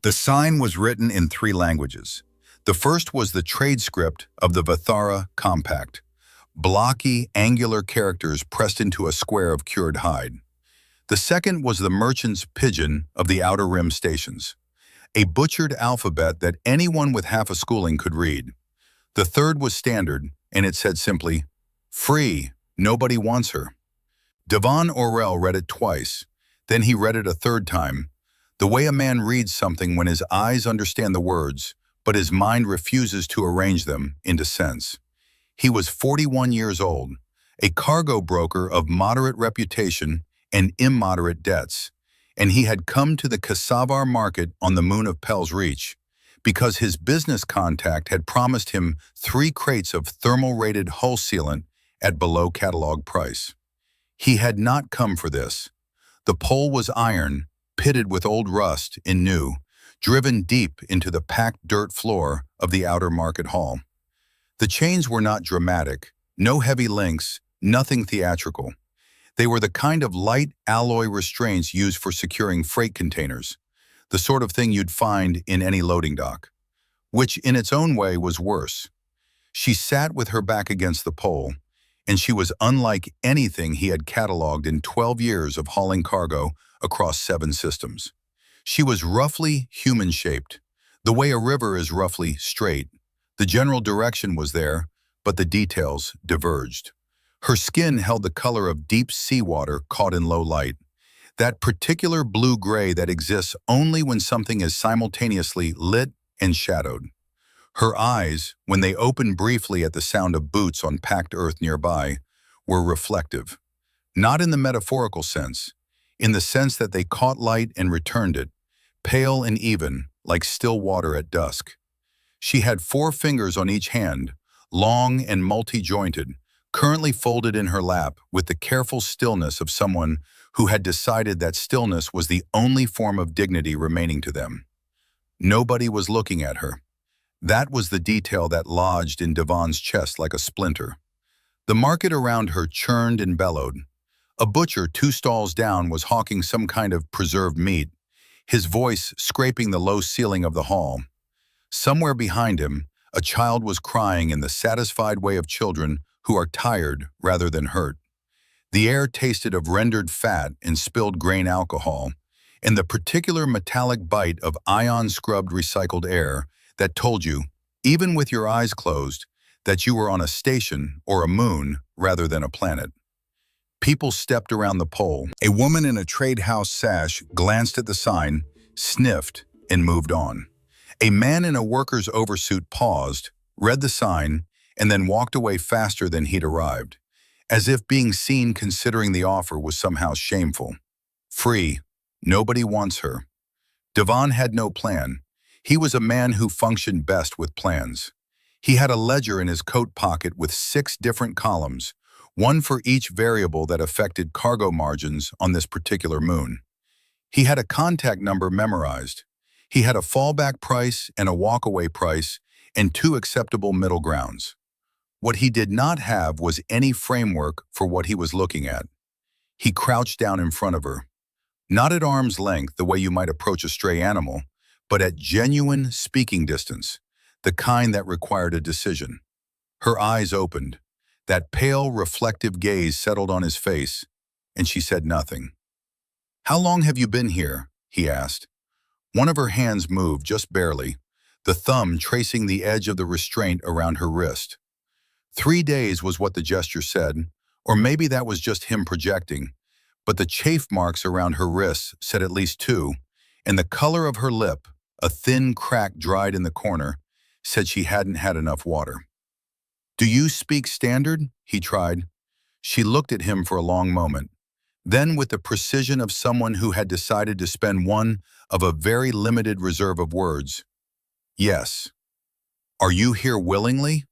The sign was written in three languages. The first was the trade script of the Vathara Compact, blocky, angular characters pressed into a square of cured hide. The second was the merchant's pidgin of the Outer Rim stations, a butchered alphabet that anyone with half a schooling could read. The third was standard, and it said simply, "Free, nobody wants her." Devon Orrell read it twice, then he read it a third time, the way a man reads something when his eyes understand the words, but his mind refuses to arrange them into sense. He was 41 years old, a cargo broker of moderate reputation and immoderate debts, and he had come to the Kassavar market on the moon of Pell's Reach because his business contact had promised him 3 crates of thermal-rated hull sealant at below catalog price. He had not come for this. The pole was iron, pitted with old rust in new, driven deep into the packed dirt floor of the outer market hall. The chains were not dramatic, no heavy links, nothing theatrical. They were the kind of light alloy restraints used for securing freight containers, the sort of thing you'd find in any loading dock, which in its own way was worse. She sat with her back against the pole, and she was unlike anything he had cataloged in 12 years of hauling cargo across 7 systems. She was roughly human-shaped, the way a river is roughly straight. The general direction was there, but the details diverged. Her skin held the color of deep seawater caught in low light, that particular blue-gray that exists only when something is simultaneously lit and shadowed. Her eyes, when they opened briefly at the sound of boots on packed earth nearby, were reflective. Not in the metaphorical sense, in the sense that they caught light and returned it, pale and even, like still water at dusk. She had 4 fingers on each hand, long and multi-jointed, currently folded in her lap with the careful stillness of someone who had decided that stillness was the only form of dignity remaining to them. Nobody was looking at her. That was the detail that lodged in Devon's chest like a splinter. The market around her churned and bellowed. A butcher 2 stalls down was hawking some kind of preserved meat, his voice scraping the low ceiling of the hall. Somewhere behind him, a child was crying in the satisfied way of children who are tired rather than hurt. The air tasted of rendered fat and spilled grain alcohol, and the particular metallic bite of ion-scrubbed recycled air that told you, even with your eyes closed, that you were on a station or a moon rather than a planet. People stepped around the pole. A woman in a trade house sash glanced at the sign, sniffed, and moved on. A man in a worker's oversuit paused, read the sign, and then walked away faster than he'd arrived, as if being seen considering the offer was somehow shameful. Free. Nobody wants her. Devon had no plan. He was a man who functioned best with plans. He had a ledger in his coat pocket with 6 different columns, one for each variable that affected cargo margins on this particular moon. He had a contact number memorized. He had a fallback price and a walkaway price and 2 acceptable middle grounds. What he did not have was any framework for what he was looking at. He crouched down in front of her. Not at arm's length the way you might approach a stray animal, but at genuine speaking distance, the kind that required a decision. Her eyes opened. That pale, reflective gaze settled on his face, and she said nothing. "How long have you been here?" he asked. One of her hands moved just barely, the thumb tracing the edge of the restraint around her wrist. 3 days was what the gesture said, or maybe that was just him projecting, but the chafe marks around her wrists said at least 2, and the color of her lip, a thin crack dried in the corner, said she hadn't had enough water. "Do you speak standard?" he tried. She looked at him for a long moment. Then, with the precision of someone who had decided to spend one of a very limited reserve of words, "Yes." "Are you here willingly?"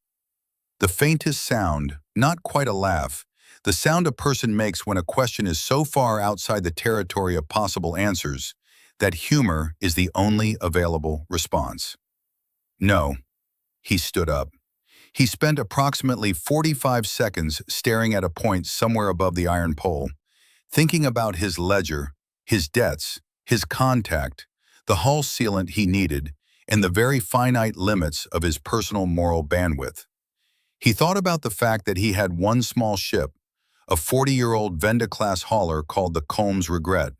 The faintest sound, not quite a laugh, the sound a person makes when a question is so far outside the territory of possible answers that humor is the only available response. "No." He stood up. He spent approximately 45 seconds staring at a point somewhere above the iron pole, thinking about his ledger, his debts, his contact, the hull sealant he needed, and the very finite limits of his personal moral bandwidth. He thought about the fact that he had one small ship, a 40-year-old Venda-class hauler called the Combs Regret,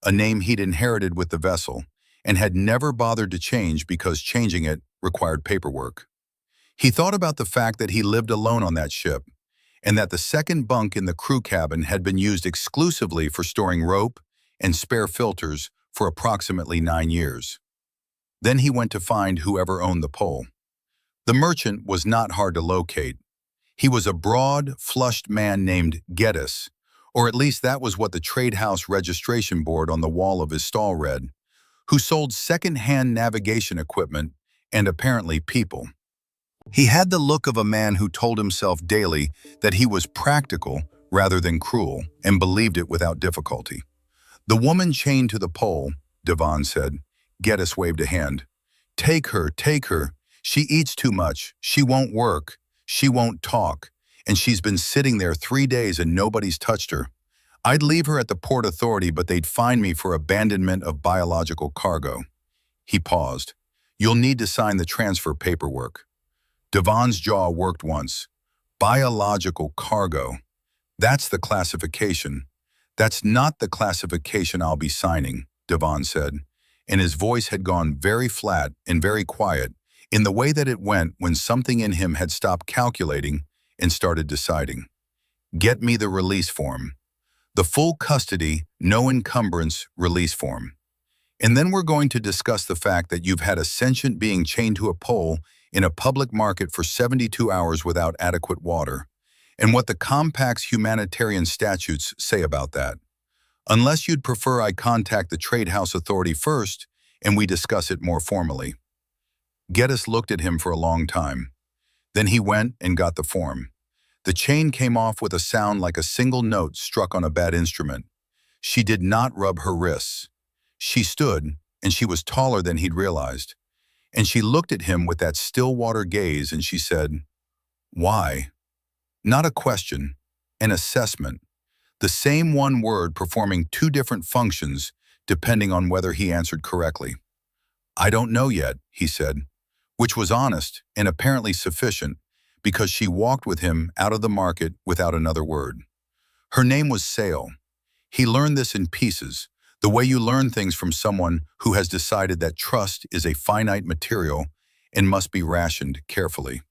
a name he'd inherited with the vessel, and had never bothered to change because changing it required paperwork. He thought about the fact that he lived alone on that ship, and that the second bunk in the crew cabin had been used exclusively for storing rope and spare filters for approximately 9 years. Then he went to find whoever owned the pole. The merchant was not hard to locate. He was a broad, flushed man named Geddes, or at least that was what the trade house registration board on the wall of his stall read, who sold second-hand navigation equipment and apparently people. He had the look of a man who told himself daily that he was practical rather than cruel and believed it without difficulty. "The woman chained to the pole," Devon said. Geddes waved a hand. Take her, take her. She eats too much. She won't work. She won't talk. And she's been sitting there 3 days and nobody's touched her. I'd leave her at the Port Authority, but they'd fine me for abandonment of biological cargo." He paused. "You'll need to sign the transfer paperwork." Devon's jaw worked once. Biological cargo. That's the classification. "That's not the classification I'll be signing," Devon said, and his voice had gone very flat and very quiet, in the way that it went when something in him had stopped calculating and started deciding. "Get me the release form. The full custody, no encumbrance release form. And then we're going to discuss the fact that you've had a sentient being chained to a pole in a public market for 72 hours without adequate water, and what the Compact's humanitarian statutes say about that. Unless you'd prefer I contact the Trade House Authority first and we discuss it more formally." Geddes looked at him for a long time. Then he went and got the form. The chain came off with a sound like a single note struck on a bad instrument. She did not rub her wrists. She stood, and she was taller than he'd realized. And she looked at him with that still water gaze, and she said, "Why?" Not a question, an assessment. The same one word performing 2 different functions depending on whether he answered correctly. "I don't know yet," he said, which was honest and apparently sufficient, because she walked with him out of the market without another word. Her name was Sail. He learned this in pieces, the way you learn things from someone who has decided that trust is a finite material and must be rationed carefully.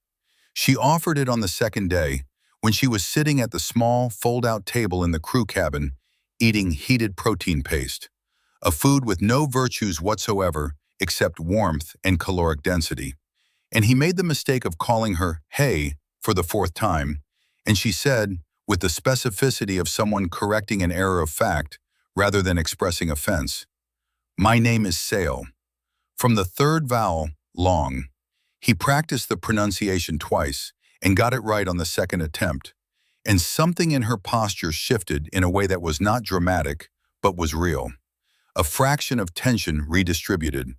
She offered it on the second day, when she was sitting at the small, fold-out table in the crew cabin, eating heated protein paste, a food with no virtues whatsoever except warmth and caloric density. And he made the mistake of calling her "hey" for the 4th time, and she said, with the specificity of someone correcting an error of fact rather than expressing offense, "My name is Sail." From the 3rd vowel, long, he practiced the pronunciation twice and got it right on the 2nd attempt, and something in her posture shifted in a way that was not dramatic, but was real. A fraction of tension redistributed.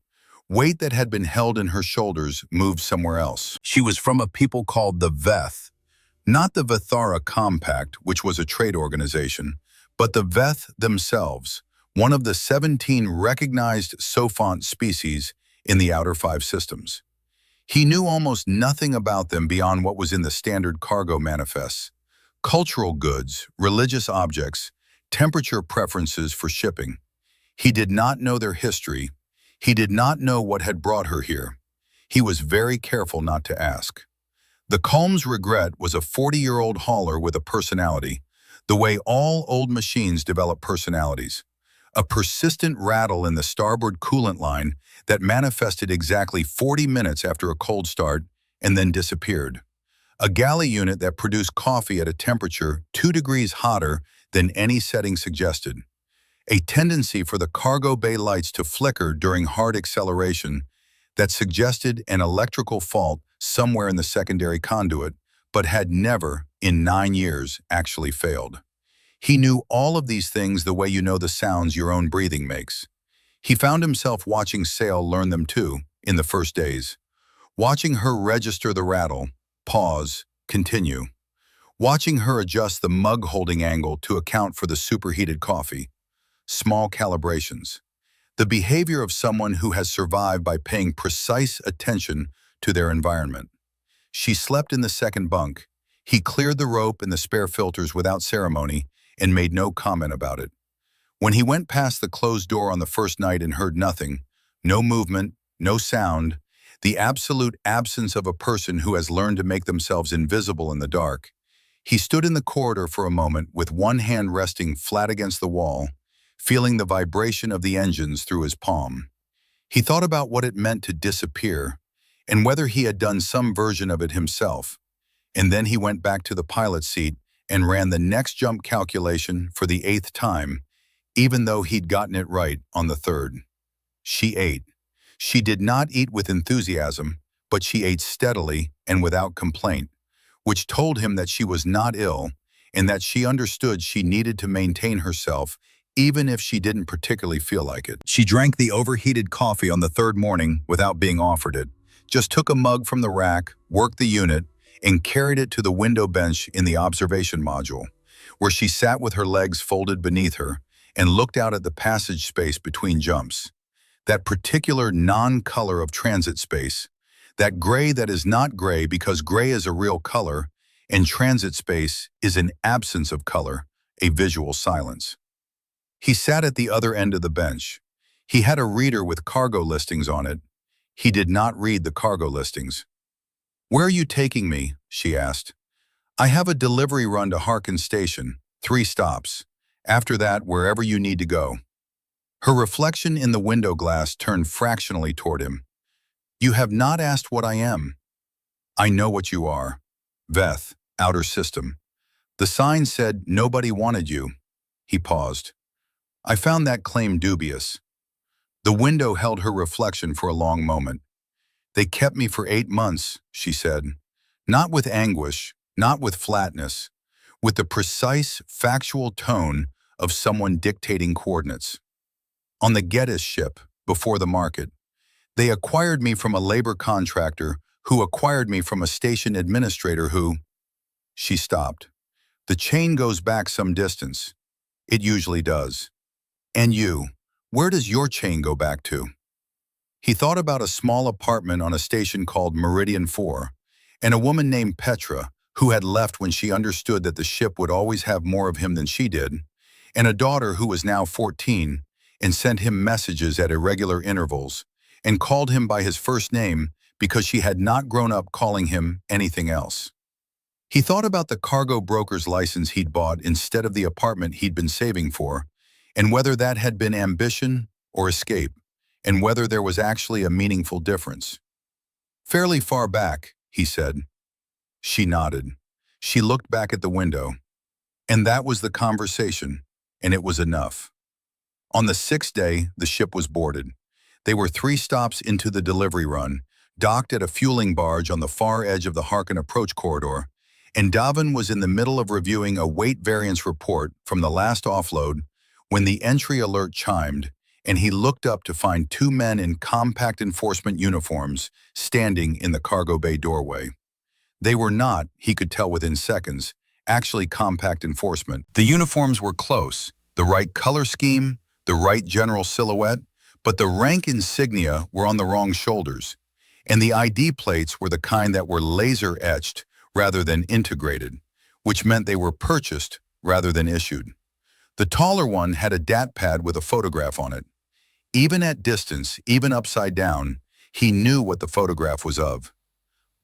Weight that had been held in her shoulders moved somewhere else. She was from a people called the Veth, not the Vathara Compact, which was a trade organization, but the Veth themselves, one of the 17 recognized Sophont species in the Outer 5 systems. He knew almost nothing about them beyond what was in the standard cargo manifests: cultural goods, religious objects, temperature preferences for shipping. He did not know their history. He did not know what had brought her here. He was very careful not to ask. The Combs Regret was a 40-year-old hauler with a personality, the way all old machines develop personalities. A persistent rattle in the starboard coolant line that manifested exactly 40 minutes after a cold start and then disappeared. A galley unit that produced coffee at a temperature 2 degrees hotter than any setting suggested. A tendency for the cargo bay lights to flicker during hard acceleration that suggested an electrical fault somewhere in the secondary conduit, but had never, in 9 years, actually failed. He knew all of these things the way you know the sounds your own breathing makes. He found himself watching Sail learn them too, in the first days. Watching her register the rattle, pause, continue. Watching her adjust the mug holding angle to account for the superheated coffee. Small calibrations. the behavior of someone who has survived by paying precise attention to their environment. She slept in the second bunk. He cleared the rope and the spare filters without ceremony and made no comment about it. When he went past the closed door on the first night and heard nothing, no movement, no sound, the absolute absence of a person who has learned to make themselves invisible in the dark, he stood in the corridor for a moment with one hand resting flat against the wall, feeling the vibration of the engines through his palm. He thought about what it meant to disappear and whether he had done some version of it himself. And then he went back to the pilot's seat and ran the next jump calculation for the 8th time, even though he'd gotten it right on the 3rd. She ate. She did not eat with enthusiasm, but she ate steadily and without complaint, which told him that she was not ill and that she understood she needed to maintain herself even if she didn't particularly feel like it. She drank the overheated coffee on the 3rd morning without being offered it, just took a mug from the rack, worked the unit, and carried it to the window bench in the observation module, where she sat with her legs folded beneath her and looked out at the passage space between jumps. That particular non-color of transit space, that gray that is not gray because gray is a real color, and transit space is an absence of color, a visual silence. He sat at the other end of the bench. He had a reader with cargo listings on it. He did not read the cargo listings. "Where are you taking me?" she asked. "I have a delivery run to Harkin Station, 3 stops. After that, wherever you need to go." Her reflection in the window glass turned fractionally toward him. "You have not asked what I am." "I know what you are. Veth, outer system. The sign said nobody wanted you." He paused. "I found that claim dubious." The window held her reflection for a long moment. "They kept me for 8 months, she said. Not with anguish, not with flatness, with the precise, factual tone of someone dictating coordinates. On the Geddes ship, before the market, they acquired me from a labor contractor who acquired me from a station administrator who—" She stopped. "The chain goes back some distance. It usually does. And you, where does your chain go back to?" He thought about a small apartment on a station called Meridian 4, and a woman named Petra, who had left when she understood that the ship would always have more of him than she did, and a daughter who was now 14 and sent him messages at irregular intervals and called him by his first name because she had not grown up calling him anything else. He thought about the cargo broker's license he'd bought instead of the apartment he'd been saving for, and whether that had been ambition or escape, and whether there was actually a meaningful difference. "Fairly far back," he said. She nodded. She looked back at the window. And that was the conversation, and it was enough. On the 6th day, the ship was boarded. They were 3 stops into the delivery run, docked at a fueling barge on the far edge of the Harkin approach corridor, and Davin was in the middle of reviewing a weight variance report from the last offload when the entry alert chimed, and he looked up to find 2 men in compact enforcement uniforms standing in the cargo bay doorway. They were not, he could tell within seconds, actually compact enforcement. The uniforms were close, the right color scheme, the right general silhouette, but the rank insignia were on the wrong shoulders, and the ID plates were the kind that were laser-etched rather than integrated, which meant they were purchased rather than issued. The taller one had a DAT pad with a photograph on it. Even at distance, even upside down, he knew what the photograph was of.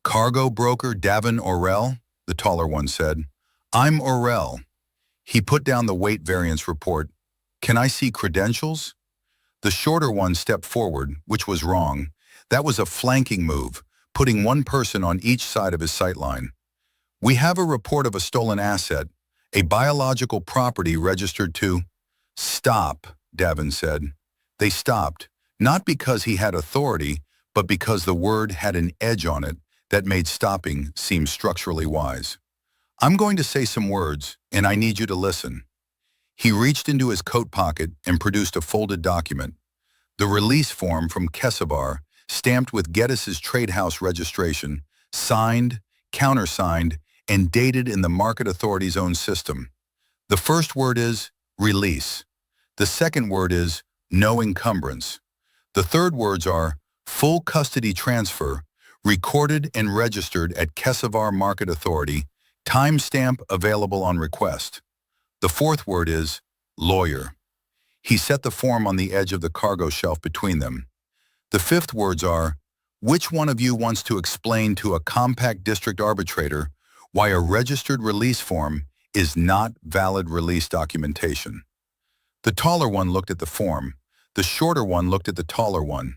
"Cargo broker Davin Orell," the taller one said. "I'm Orell." He put down the weight variance report. "Can I see credentials?" The shorter one stepped forward, which was wrong. That was a flanking move, putting one person on each side of his sightline. "We have a report of a stolen asset, a biological property registered to—" "Stop," Davin said. They stopped, not because he had authority, but because the word had an edge on it that made stopping seem structurally wise. "I'm going to say some words, and I need you to listen." He reached into his coat pocket and produced a folded document. The release form from Kesavar, stamped with Geddes' trade house registration, signed, countersigned, and dated in the market authority's own system. The first word is release. The second word is no encumbrance. The third words are full custody transfer, recorded and registered at Kesavar Market Authority, timestamp available on request. The fourth word is lawyer. He set the form on the edge of the cargo shelf between them. The fifth words are, which one of you wants to explain to a compact district arbitrator why a registered release form is not valid release documentation? The taller one looked at the form. The shorter one looked at the taller one.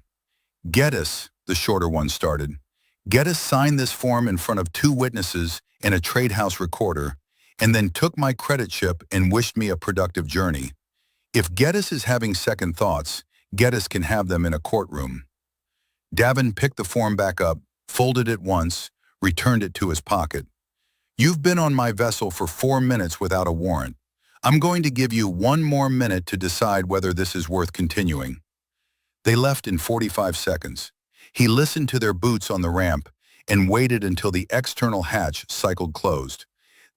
Geddes, the shorter one started. Geddes signed this form in front of 2 witnesses and a trade house recorder, and then took my credit chip and wished me a productive journey. If Geddes is having second thoughts, Geddes can have them in a courtroom. Davin picked the form back up, folded it once, returned it to his pocket. You've been on my vessel for 4 minutes without a warrant. I'm going to give you 1 more minute to decide whether this is worth continuing. They left in 45 seconds. He listened to their boots on the ramp and waited until the external hatch cycled closed.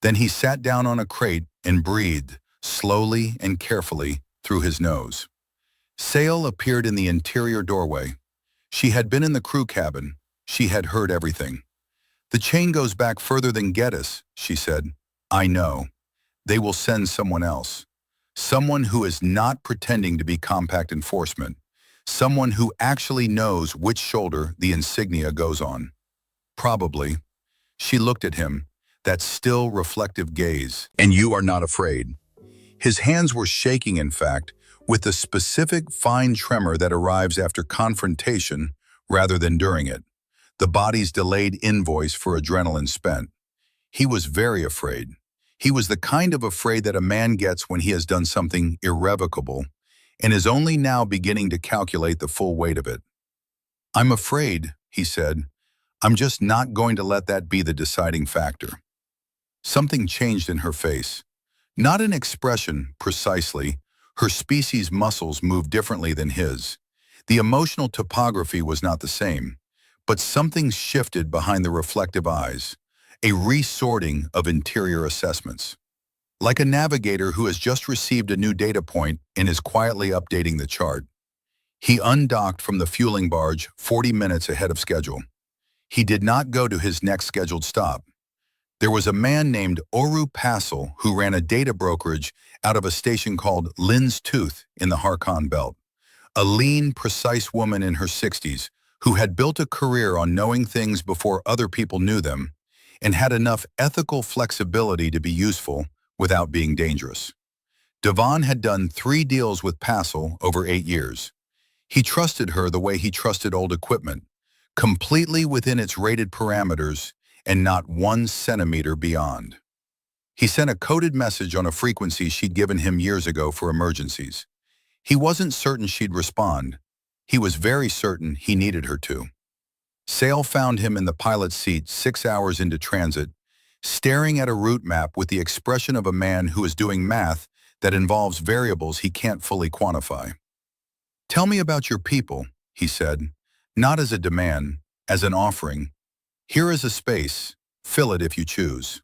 Then he sat down on a crate and breathed, slowly and carefully, through his nose. Sail appeared in the interior doorway. She had been in the crew cabin. She had heard everything. The chain goes back further than Geddes, she said. I know. They will send someone else. Someone who is not pretending to be compact enforcement. Someone who actually knows which shoulder the insignia goes on. Probably. She looked at him, that still reflective gaze. And you are not afraid. His hands were shaking, in fact, with the specific fine tremor that arrives after confrontation rather than during it. The body's delayed invoice for adrenaline spent. He was very afraid. He was the kind of afraid that a man gets when he has done something irrevocable and is only now beginning to calculate the full weight of it. I'm afraid, he said. I'm just not going to let that be the deciding factor. Something changed in her face. Not an expression, precisely. Her species' muscles moved differently than his. The emotional topography was not the same, but something shifted behind the reflective eyes, a resorting of interior assessments. Like a navigator who has just received a new data point and is quietly updating the chart. He undocked from the fueling barge 40 minutes ahead of schedule. He did not go to his next scheduled stop. There was a man named Oru Passel who ran a data brokerage out of a station called Lynn's Tooth in the Harkon Belt. A lean, precise woman in her 60s who had built a career on knowing things before other people knew them and had enough ethical flexibility to be useful without being dangerous. Devon had done 3 deals with Passel over 8 years. He trusted her the way he trusted old equipment, completely within its rated parameters and not 1 centimeter beyond. He sent a coded message on a frequency she'd given him years ago for emergencies. He wasn't certain she'd respond. He was very certain he needed her to. Sail found him in the pilot's seat 6 hours into transit, staring at a route map with the expression of a man who is doing math that involves variables he can't fully quantify. Tell me about your people, he said, not as a demand, as an offering. Here is a space. Fill it if you choose.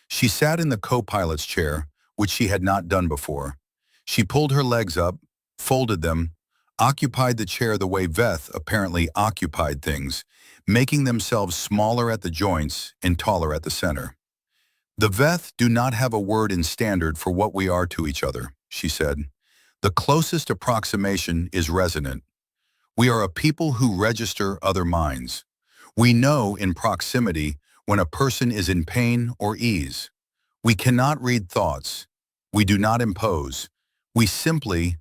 She sat in the co-pilot's chair, which she had not done before. She pulled her legs up, folded them, occupied the chair the way Veth apparently occupied things, making themselves smaller at the joints and taller at the center. The Veth do not have a word in standard for what we are to each other, she said. The closest approximation is resonant. We are a people who register other minds. We know in proximity when a person is in pain or ease. We cannot read thoughts. We do not impose. We simply...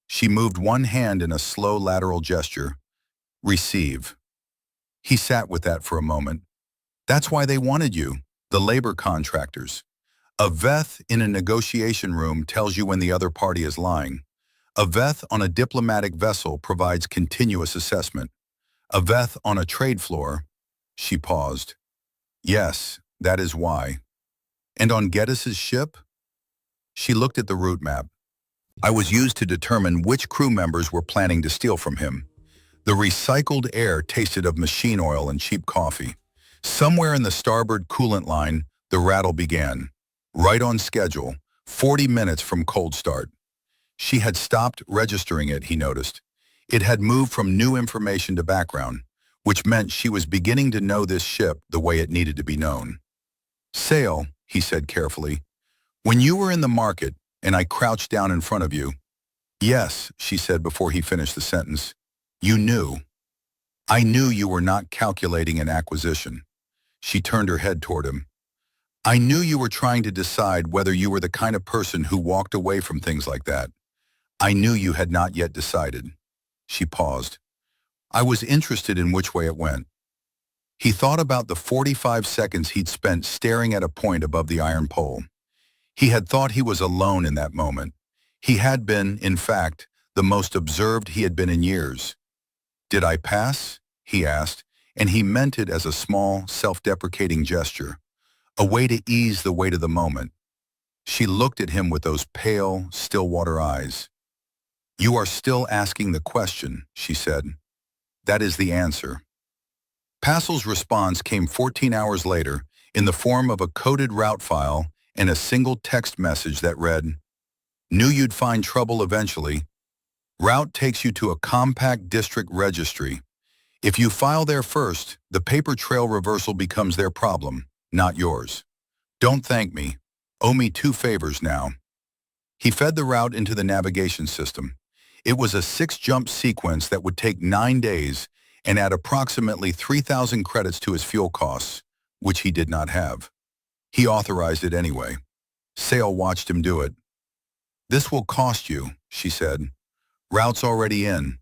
She moved one hand in a slow lateral gesture. Receive. He sat with that for a moment. That's why they wanted you, the labor contractors. A Veth in a negotiation room tells you when the other party is lying. A Veth on a diplomatic vessel provides continuous assessment. A Veth on a trade floor. She paused. Yes, that is why. And on Geddes's ship? She looked at the route map. I was used to determine which crew members were planning to steal from him. The recycled air tasted of machine oil and cheap coffee. Somewhere in the starboard coolant line, the rattle began. Right on schedule, 40 minutes from cold start. She had stopped registering it, he noticed. It had moved from new information to background, which meant she was beginning to know this ship the way it needed to be known. "Sail," he said carefully. "When you were in the market and I crouched down in front of you." "Yes," she said before he finished the sentence. "You knew. I knew you were not calculating an acquisition." She turned her head toward him. "I knew you were trying to decide whether you were the kind of person who walked away from things like that. I knew you had not yet decided." She paused. "I was interested in which way it went." He thought about the 45 seconds he'd spent staring at a point above the iron pole. He had thought he was alone in that moment. He had been, in fact, the most observed he had been in years. "Did I pass?" he asked, and he meant it as a small, self-deprecating gesture, a way to ease the weight of the moment. She looked at him with those pale, still-water eyes. "You are still asking the question," she said. "That is the answer." Passel's response came 14 hours later in the form of a coded route file and a single text message that read, "Knew you'd find trouble eventually. Route takes you to a compact district registry. If you file there first, the paper trail reversal becomes their problem, not yours. Don't thank me. Owe me 2 favors now." He fed the route into the navigation system. It was a 6-jump sequence that would take 9 days and add approximately 3,000 credits to his fuel costs, which he did not have. He authorized it anyway. Sale watched him do it. "This will cost you," she said. "Route's already in.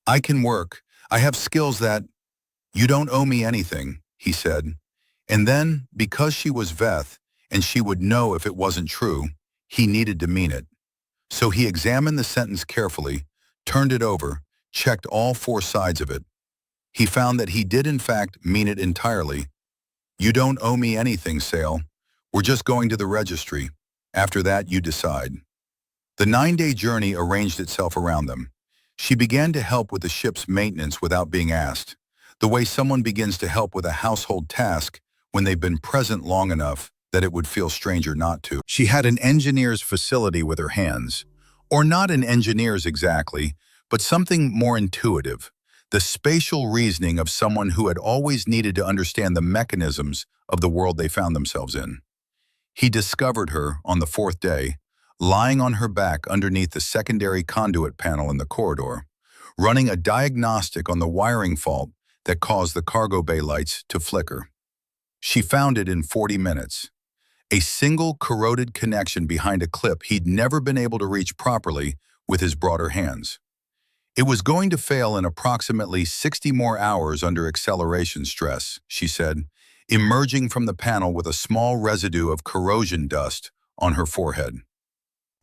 I can work. I have skills that—" "You don't owe me anything," he said. And then, because she was Veth, and she would know if it wasn't true, he needed to mean it. So he examined the sentence carefully, turned it over, checked all 4 sides of it. He found that he did in fact mean it entirely. "You don't owe me anything, Sale. We're just going to the registry. After that, you decide." The 9-day journey arranged itself around them. She began to help with the ship's maintenance without being asked, the way someone begins to help with a household task when they've been present long enough that it would feel stranger not to. She had an engineer's facility with her hands, or not an engineer's exactly, but something more intuitive, the spatial reasoning of someone who had always needed to understand the mechanisms of the world they found themselves in. He discovered her on the 4th day, lying on her back underneath the secondary conduit panel in the corridor, running a diagnostic on the wiring fault that caused the cargo bay lights to flicker. She found it in 40 minutes. A single corroded connection behind a clip he'd never been able to reach properly with his broader hands. It was going to fail in approximately 60 more hours under acceleration stress, she said, emerging from the panel with a small residue of corrosion dust on her forehead.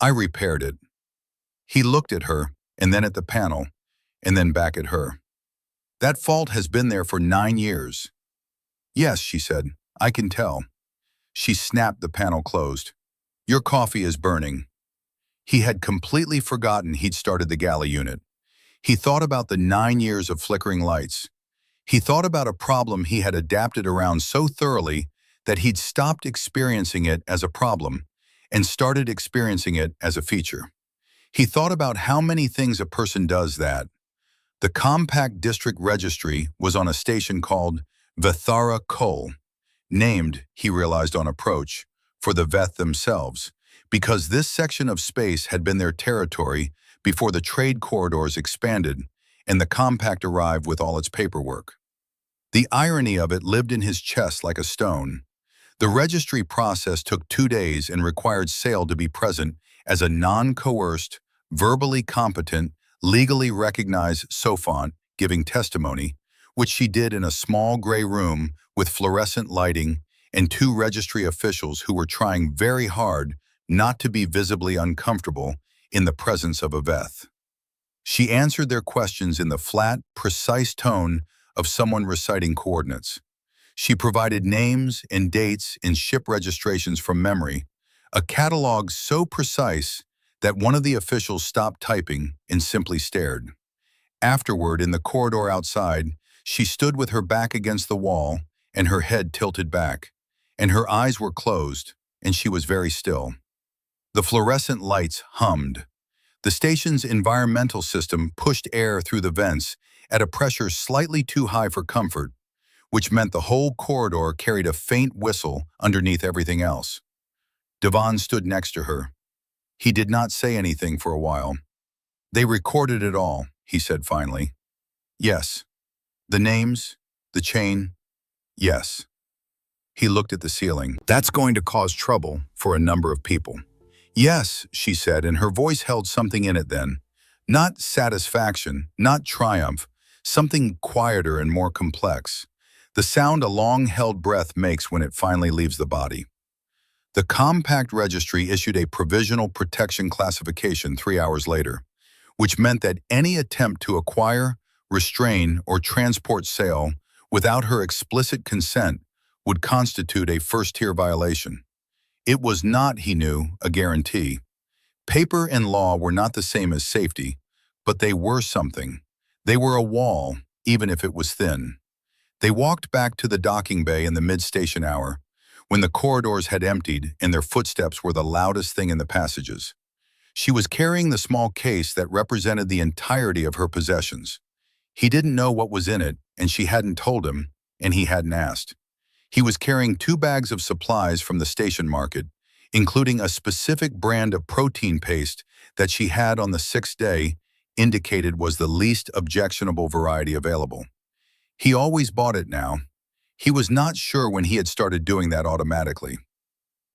"I repaired it." He looked at her, and then at the panel, and then back at her. "That fault has been there for 9 years." "Yes," she said, "I can tell." She snapped the panel closed. "Your coffee is burning." He had completely forgotten he'd started the galley unit. He thought about the 9 years of flickering lights. He thought about a problem he had adapted around so thoroughly that he'd stopped experiencing it as a problem and started experiencing it as a feature. He thought about how many things a person does that. The compact district registry was on a station called Vathara Cole, named, he realized on approach, for the Veth themselves, because this section of space had been their territory before the trade corridors expanded and the compact arrived with all its paperwork. The irony of it lived in his chest like a stone. The registry process took 2 days and required Sale to be present as a non-coerced, verbally competent, legally recognized sophont giving testimony, which she did in a small gray room with fluorescent lighting and 2 registry officials who were trying very hard not to be visibly uncomfortable in the presence of a Veth. She answered their questions in the flat, precise tone of someone reciting coordinates. She provided names and dates and ship registrations from memory, a catalog so precise that one of the officials stopped typing and simply stared. Afterward, in the corridor outside, she stood with her back against the wall and her head tilted back, and her eyes were closed, and she was very still. The fluorescent lights hummed. The station's environmental system pushed air through the vents at a pressure slightly too high for comfort, which meant the whole corridor carried a faint whistle underneath everything else. Devon stood next to her. He did not say anything for a while. "They recorded it all," he said finally. "Yes. The names, the chain, yes." He looked at the ceiling. "That's going to cause trouble for a number of people." "Yes," she said, and her voice held something in it then. Not satisfaction, not triumph, something quieter and more complex. The sound a long-held breath makes when it finally leaves the body. The Compact Registry issued a Provisional Protection Classification 3 hours later, which meant that any attempt to acquire, restrain, or transport sale without her explicit consent would constitute a first-tier violation. It was not, he knew, a guarantee. Paper and law were not the same as safety, but they were something. They were a wall, even if it was thin. They walked back to the docking bay in the mid-station hour, when the corridors had emptied and their footsteps were the loudest thing in the passages. She was carrying the small case that represented the entirety of her possessions. He didn't know what was in it, and she hadn't told him, and he hadn't asked. He was carrying 2 bags of supplies from the station market, including a specific brand of protein paste that she had on the 6th day indicated was the least objectionable variety available. He always bought it now. He was not sure when he had started doing that automatically.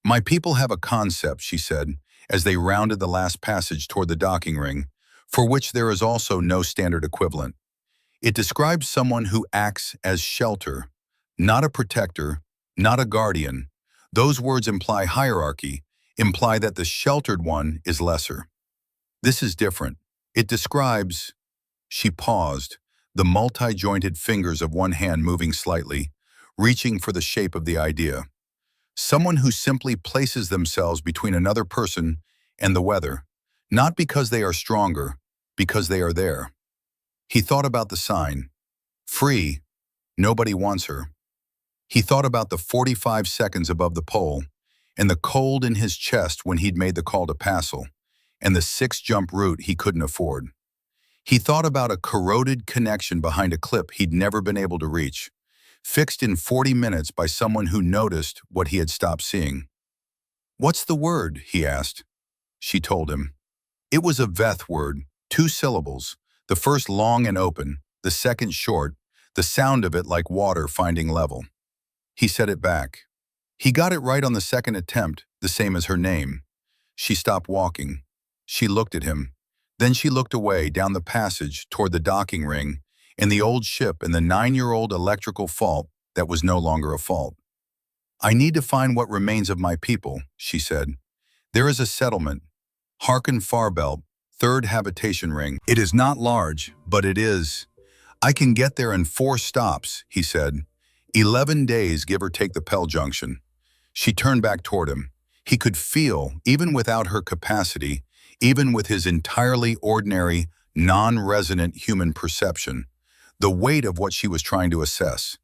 "My people have a concept," she said, as they rounded the last passage toward the docking ring, for which there is also no standard equivalent. It describes someone who acts as shelter, not a protector, not a guardian. Those words imply hierarchy, imply that the sheltered one is lesser. This is different. It describes... She paused, the multi-jointed fingers of one hand moving slightly, reaching for the shape of the idea. Someone who simply places themselves between another person and the weather, not because they are stronger, because they are there. He thought about the sign. Free. Nobody wants her. He thought about the 45 seconds above the pole, and the cold in his chest when he'd made the call to Passel, and the 6-jump route he couldn't afford. He thought about a corroded connection behind a clip he'd never been able to reach, fixed in 40 minutes by someone who noticed what he had stopped seeing. "What's the word?" he asked. She told him. It was a Veth word, 2 syllables, the first long and open, the second short, the sound of it like water finding level. He said it back. He got it right on the second attempt, the same as her name. She stopped walking. She looked at him. Then she looked away down the passage toward the docking ring and the old ship and the 9-year-old electrical fault that was no longer a fault. "I need to find what remains of my people," she said. "There is a settlement, Harkin Farbelt, 3rd habitation ring. It is not large, but it is. I can get there in 4 stops," he said. 11 days, give or take the Pell Junction. She turned back toward him. He could feel, even without her capacity, even with his entirely ordinary, non-resonant human perception, the weight of what she was trying to assess.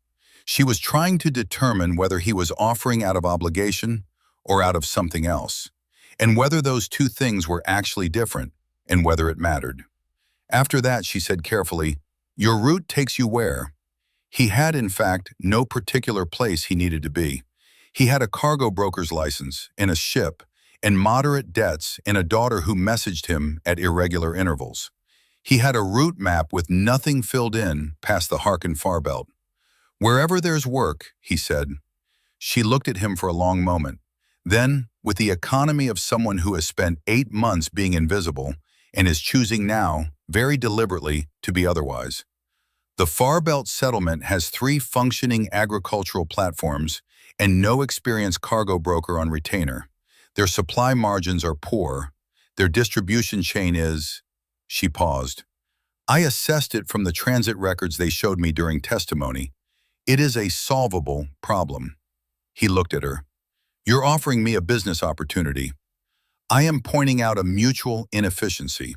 She was trying to determine whether he was offering out of obligation or out of something else, and whether those 2 things were actually different, and whether it mattered. After that, she said carefully, "Your route takes you where?" He had, in fact, no particular place he needed to be. He had a cargo broker's license, and a ship, and moderate debts, and a daughter who messaged him at irregular intervals. He had a route map with nothing filled in past the Harkin Farbelt. "Wherever there's work," he said. She looked at him for a long moment. Then, with the economy of someone who has spent 8 months being invisible and is choosing now, very deliberately, to be otherwise. "The Farbelt settlement has 3 functioning agricultural platforms and no experienced cargo broker on retainer. Their supply margins are poor. Their distribution chain is..." She paused. "I assessed it from the transit records they showed me during testimony. It is a solvable problem." He looked at her. "You're offering me a business opportunity. I am pointing out a mutual inefficiency."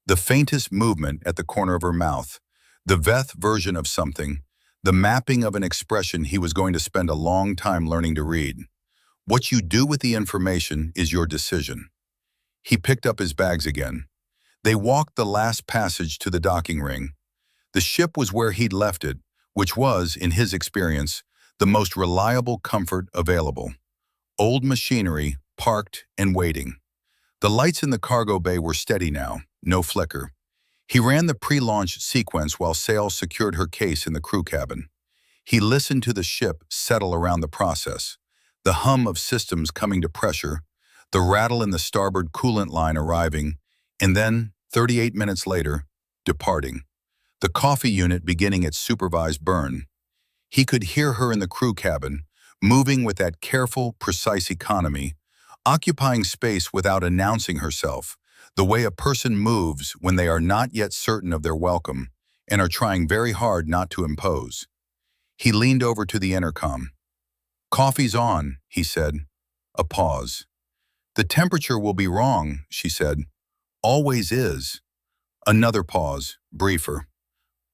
The faintest movement at the corner of her mouth, the Veth version of something, the mapping of an expression he was going to spend a long time learning to read. What you do with the information is your decision. He picked up his bags again. They walked the last passage to the docking ring. The ship was where he'd left it, which was, in his experience, the most reliable comfort available. Old machinery, parked and waiting. The lights in the cargo bay were steady now, no flicker. He ran the pre-launch sequence while Sail secured her case in the crew cabin. He listened to the ship settle around the process, the hum of systems coming to pressure, the rattle in the starboard coolant line arriving, and then, 38 minutes later, departing. The coffee unit beginning its supervised burn. He could hear her in the crew cabin, moving with that careful, precise economy, occupying space without announcing herself, the way a person moves when they are not yet certain of their welcome and are trying very hard not to impose. He leaned over to the intercom. "Coffee's on," he said. A pause. "The temperature will be wrong," she said. "Always is." Another pause, briefer.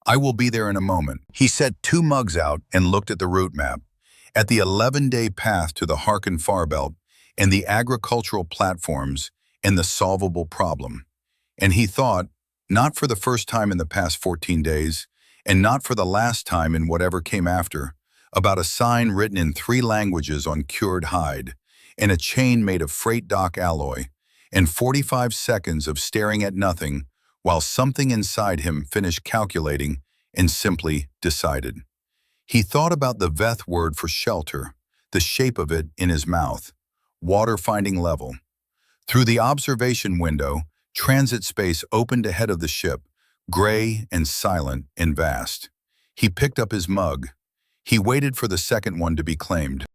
"I will be there in a moment." He set 2 mugs out and looked at the route map, at the 11-day path to the Harkin Far Belt and the agricultural platforms and the solvable problem. And he thought, not for the first time in the past 14 days, and not for the last time in whatever came after, about a sign written in 3 languages on cured hide, and a chain made of freight dock alloy, and 45 seconds of staring at nothing while something inside him finished calculating and simply decided. He thought about the Veth word for shelter, the shape of it in his mouth, water-finding level. Through the observation window, transit space opened ahead of the ship, gray and silent and vast. He picked up his mug. He waited for the second one to be claimed.